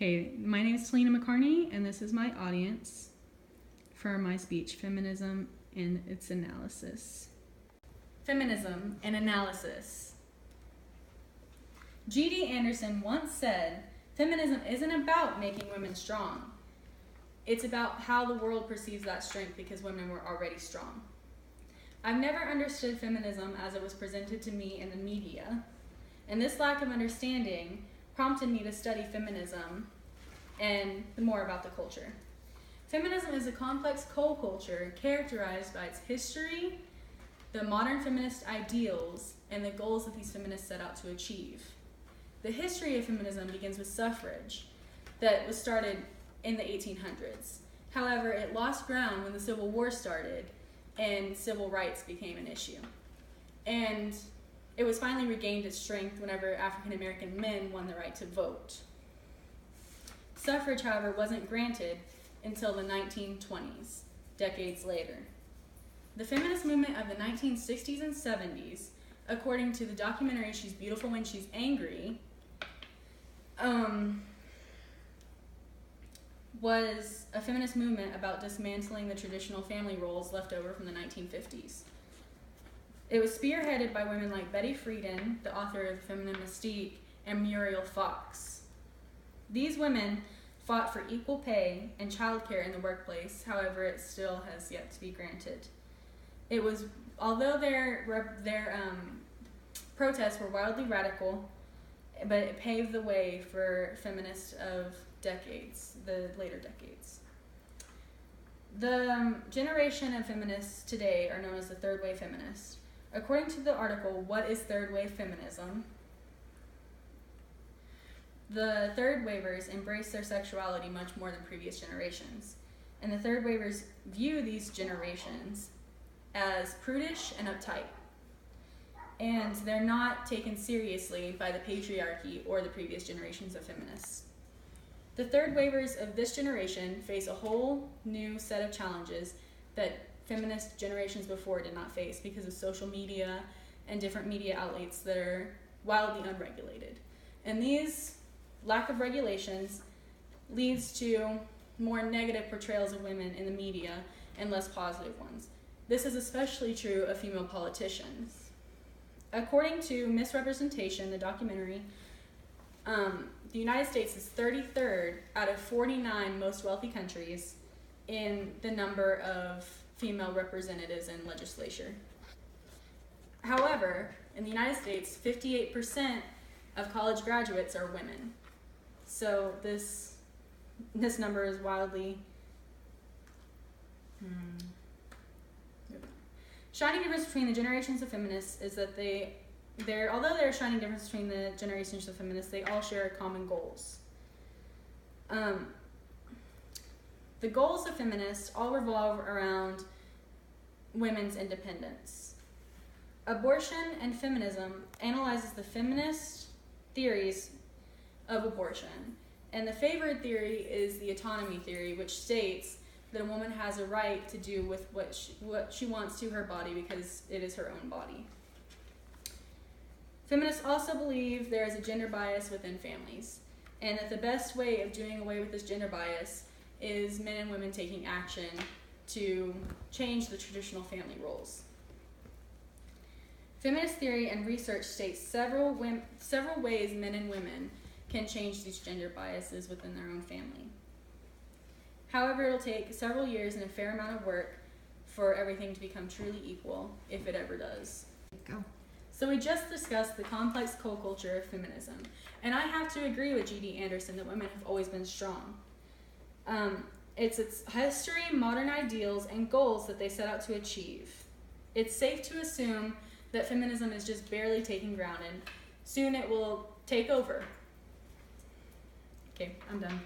Okay, my name is Selena McCarney, and this is my audience for my speech, Feminism and its Analysis. Feminism and Analysis. G.D. Anderson once said, "Feminism isn't about making women strong. It's about how the world perceives that strength because women were already strong." I've never understood feminism as it was presented to me in the media, and this lack of understanding prompted me to study feminism and more about the culture. Feminism is a complex co-culture characterized by its history, the modern feminist ideals, and the goals that these feminists set out to achieve. The history of feminism begins with suffrage that was started in the 1800s. However, it lost ground when the Civil War started and civil rights became an issue. And it was finally regained its strength whenever African American men won the right to vote. Suffrage, however, wasn't granted until the 1920s, decades later. The feminist movement of the 1960s and 70s, according to the documentary She's Beautiful When She's Angry, was a feminist movement about dismantling the traditional family roles left over from the 1950s. It was spearheaded by women like Betty Friedan, the author of Feminine Mystique, and Muriel Fox. These women fought for equal pay and childcare in the workplace, however, it still has yet to be granted. Although their protests were wildly radical, but it paved the way for feminists of the later decades. The generation of feminists today are known as the third wave feminists. According to the article, What is Third Wave Feminism? The third wavers embrace their sexuality much more than previous generations. And the third wavers view these generations as prudish and uptight. And they're not taken seriously by the patriarchy or the previous generations of feminists. The third wavers of this generation face a whole new set of challenges that feminist generations before did not face because of social media and different media outlets that are wildly unregulated. And these lack of regulations leads to more negative portrayals of women in the media and less positive ones. This is especially true of female politicians. According to Misrepresentation, the documentary, the United States is 33rd out of 49 most wealthy countries in the number of female representatives in legislature. However, in the United States, 58% of college graduates are women. So this number is wildly shining difference between the generations of feminists is that although there are shining differences between the generations of feminists, they all share common goals. The goals of feminists all revolve around women's independence. Abortion and Feminism analyzes the feminist theories of abortion. And the favored theory is the autonomy theory, which states that a woman has a right to do with what she wants to her body because it is her own body. Feminists also believe there is a gender bias within families, and that the best way of doing away with this gender bias is men and women taking action to change the traditional family roles. Feminist theory and research states several ways men and women can change these gender biases within their own family. However, it'll take several years and a fair amount of work for everything to become truly equal, if it ever does. Go. So we just discussed the complex co-culture of feminism, and I have to agree with G.D. Anderson that women have always been strong. It's its history, modern ideals, and goals that they set out to achieve. It's safe to assume that feminism is just barely taking ground, and soon it will take over. Okay, I'm done.